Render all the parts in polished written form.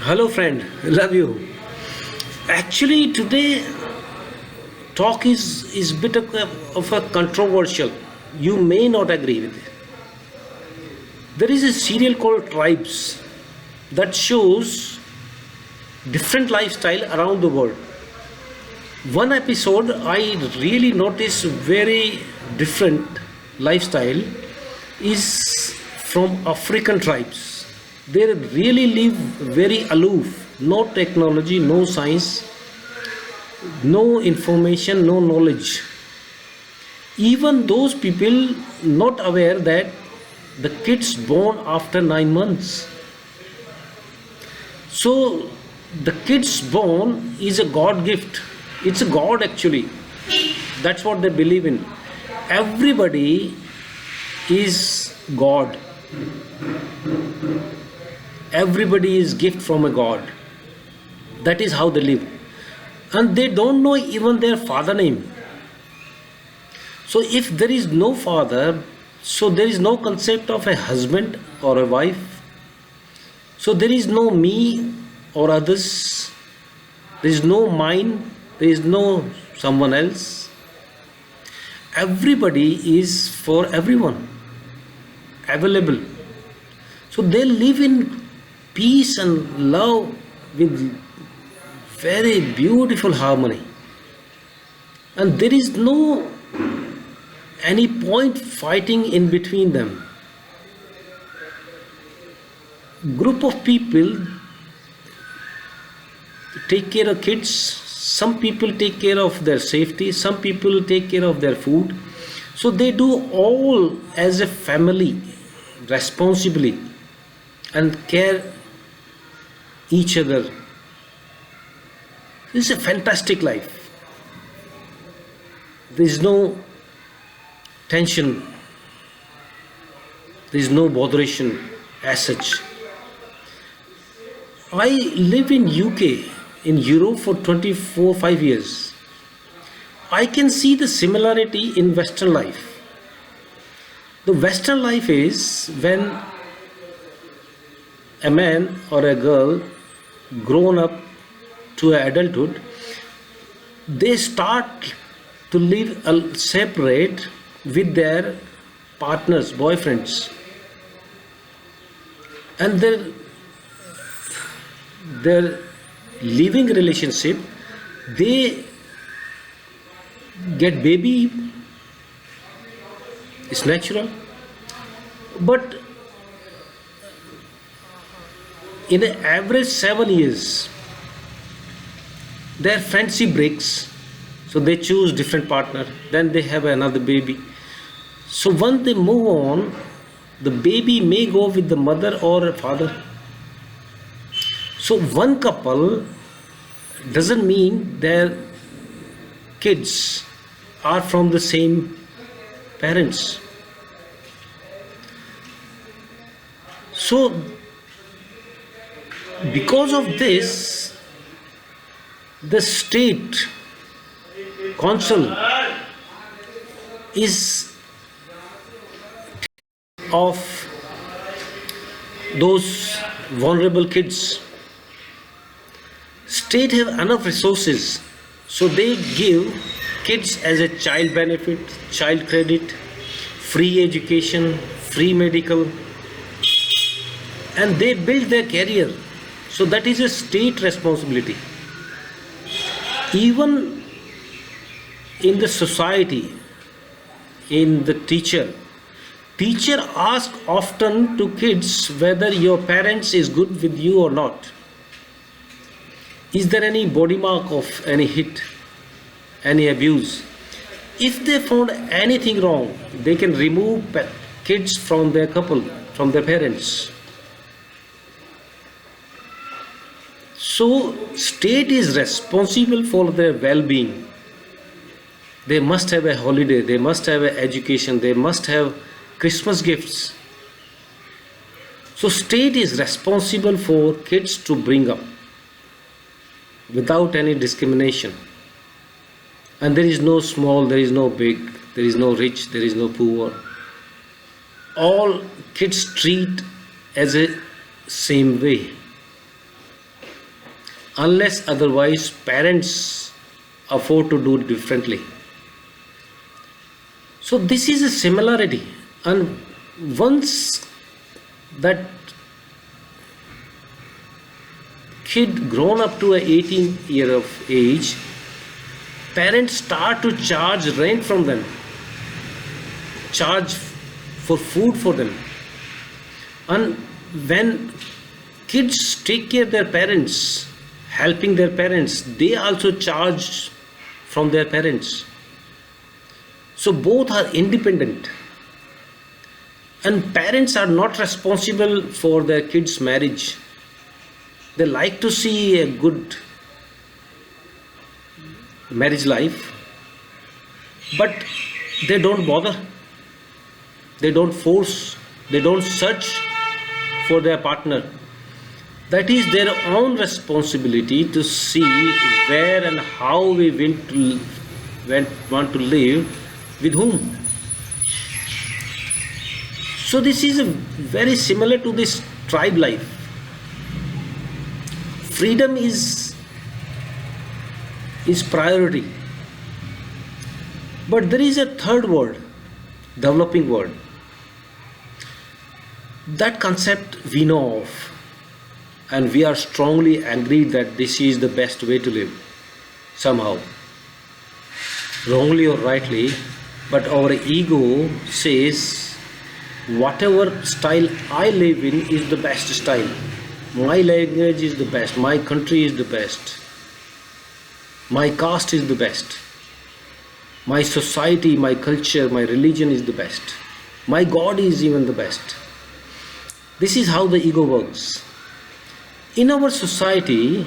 Hello, friend. Love you. Actually, today talk is bit of a controversial. You may not agree with it. There is a serial called Tribes that shows different lifestyle around the world. One episode I really noticed very different lifestyle is from African tribes. They really live very aloof, no technology, no science, no information, no knowledge. Even those people not aware that the kids born after 9 months. So the kids born is a God gift. It's a God actually. That's what they believe in. Everybody is God. Everybody is gift from a God. That is how they live. And they don't know even their father name. So if there is no father, so there is no concept of a husband or a wife. So there is no me or others. There is no mine. There is no someone else. Everybody is for everyone. Available. So they live in peace and love with very beautiful harmony. And there is no any point fighting in between them. Group of people take care of kids. Some people take care of their safety. Some people take care of their food. So they do all as a family responsibly and care each other. This is a fantastic life. There is no tension. There is no botheration as such. I live in UK, in Europe for 5 years. I can see the similarity in Western life. The Western life is when a man or a girl grown up to adulthood, they start to live separate with their partners, boyfriends, and their living relationship. They get baby. It's natural, but in an average 7 years, their friendship breaks. So they choose different partner. Then they have another baby. So once they move on, the baby may go with the mother or a father. So one couple doesn't mean their kids are from the same parents. So because of this, the state council is of those vulnerable kids. State have enough resources, so they give kids as a child benefit, child credit, free education, free medical, and they build their career. So that is a state responsibility. Even in the society, in the teacher ask often to kids whether your parents is good with you or not. Is there any body mark of any hit, any abuse? If they found anything wrong, they can remove kids from their couple, from their parents. So state is responsible for their well-being. They must have a holiday, they must have an education, they must have Christmas gifts. So state is responsible for kids to bring up without any discrimination. And there is no small, there is no big, there is no rich, there is no poor. All kids treat as a same way. unless otherwise parents afford to do it differently. So this is a similarity, and once that kid grown up to a 18 year of age, parents start to charge rent from them, charge for food for them. And when kids take care of their parents, helping their parents, they also charge from their parents. So both are independent. And parents are not responsible for their kids' marriage. They like to see a good marriage life, but they don't bother. They don't force. They don't search for their partner. That is their own responsibility to see where and how we want to live with whom. So this is very similar to this tribe life. Freedom is priority. But there is a third word, developing word. That concept we know of, and we are strongly agreed that this is the best way to live, somehow. Wrongly or rightly, but our ego says whatever style I live in is the best style. My language is the best, my country is the best, my caste is the best, my society, my culture, my religion is the best, my God is even the best. This is how the ego works. In our society,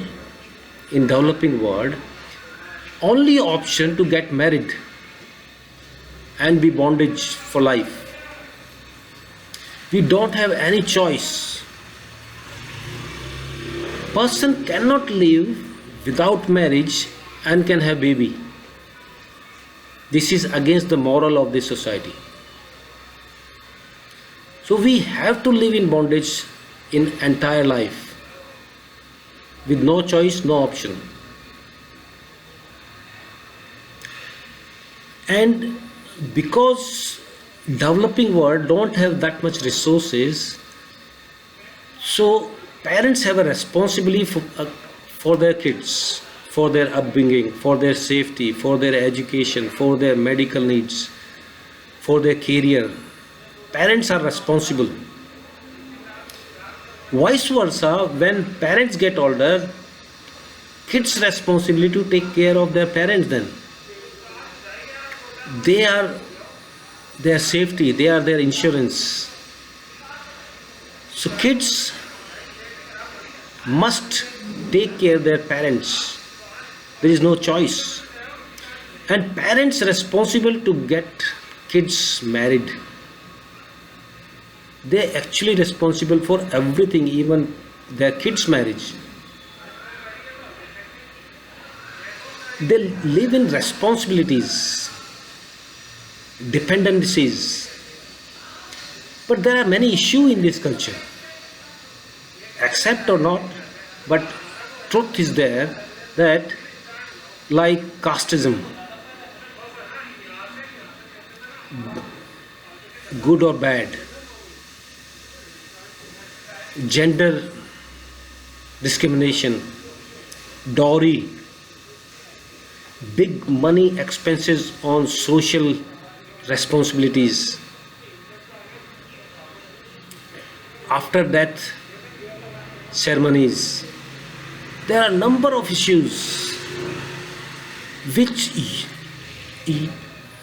in developing world, only option to get married and be bondage for life. We don't have any choice. Person cannot live without marriage and can have baby. This is against the moral of this society. So we have to live in bondage in entire life, with no choice, no option. And because developing world don't have that much resources, so parents have a responsibility for their kids, for their upbringing, for their safety, for their education, for their medical needs, for their career. Parents are responsible. Vice versa, when parents get older, kids' responsibility to take care of their parents then. They are their safety, they are their insurance. So kids must take care of their parents. There is no choice. And parents responsible to get kids married. They are actually responsible for everything, even their kids' marriage. They live in responsibilities, dependencies. But there are many issues in this culture. Accept or not, but truth is there that, like casteism, good or bad, gender discrimination, dowry, big money expenses on social responsibilities, after death ceremonies. There are a number of issues which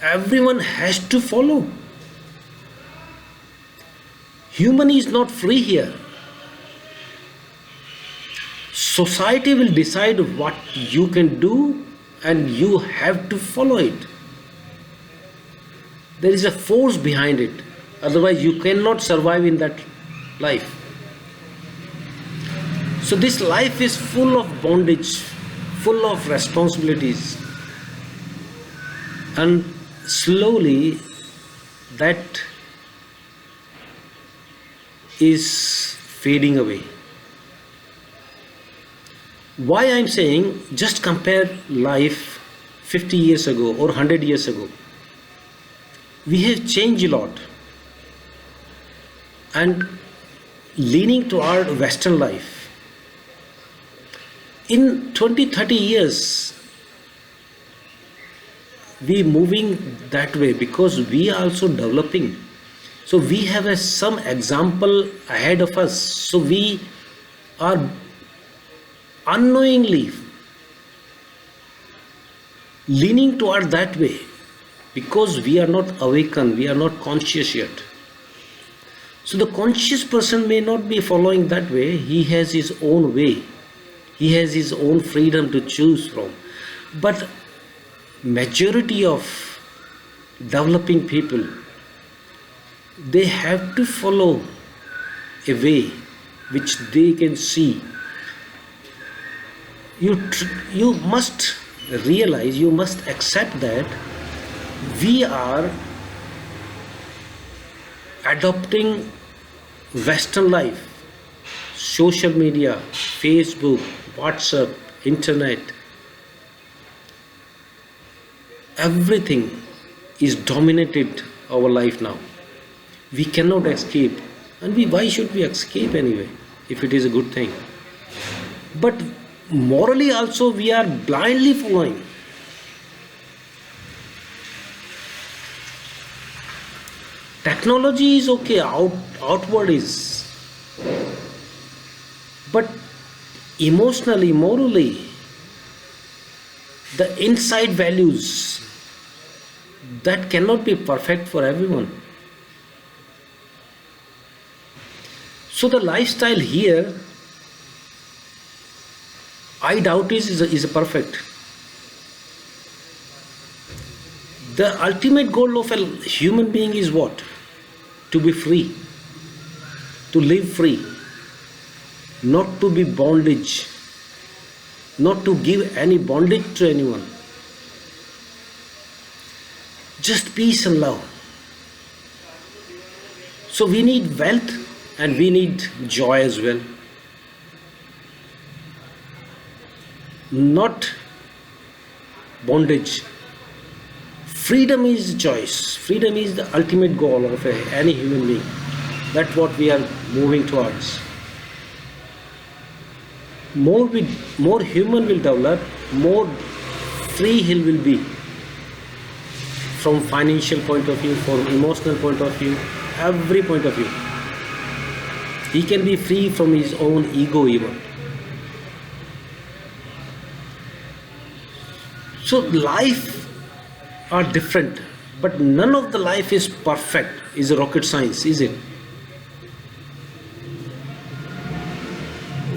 everyone has to follow. Human is not free here. Society will decide what you can do and you have to follow it. There is a force behind it. Otherwise you cannot survive in that life. So this life is full of bondage, full of responsibilities. And slowly that is fading away. Why I'm saying, just compare life 50 years ago or 100 years ago. We have changed a lot, and leaning toward Western life. In 20-30 years, we moving that way because we are also developing. So we have some example ahead of us. So we are unknowingly leaning toward that way because we are not awakened, we are not conscious yet. So the conscious person may not be following that way, he has his own way, he has his own freedom to choose from. But majority of developing people, they have to follow a way which they can see. You must realize, you must accept that we are adopting Western life, social media, Facebook, WhatsApp, internet, everything is dominated our life now. We cannot escape, and why should we escape anyway if it is a good thing? But morally also we are blindly following. Technology is okay, outward is, but emotionally, morally, the inside values, that cannot be perfect for everyone. So the lifestyle here, I doubt is perfect. The ultimate goal of a human being is what? To be free, to live free, not to be bondage, not to give any bondage to anyone. Just peace and love. So we need wealth and we need joy as well. Not bondage. Freedom is choice. Freedom is the ultimate goal of any human being. That's what we are moving towards. More human will develop, more free he will be. From financial point of view, from emotional point of view, every point of view. He can be free from his own ego even. So life are different, but none of the life is perfect, is rocket science, is it?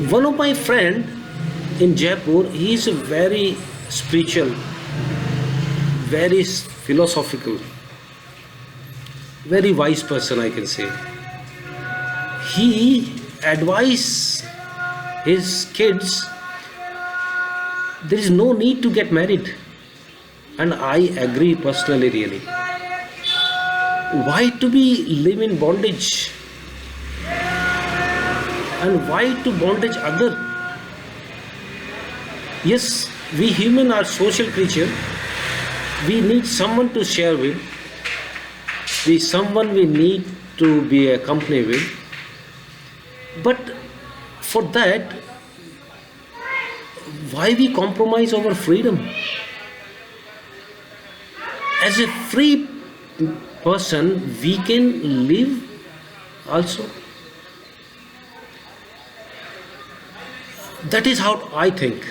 One of my friend in Jaipur, he is a very spiritual, very philosophical, very wise person, I can say. He advised his kids, there is no need to get married. And I agree personally, really. Why to be live in bondage? And why to bondage other? Yes, we human are social creature. We need someone to share with. Someone we need to be accompanied with. But for that, why we compromise our freedom? As a free person, we can live also. That is how I think.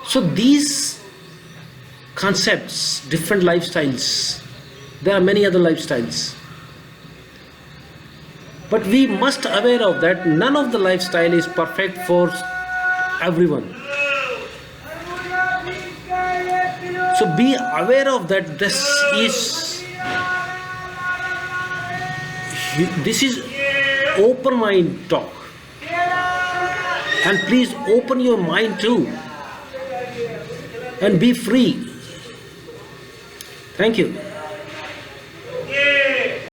So these concepts, different lifestyles, there are many other lifestyles. But we must aware of that none of the lifestyle is perfect for everyone. So be aware of that. This is open mind talk, and please open your mind too and be free. Thank you.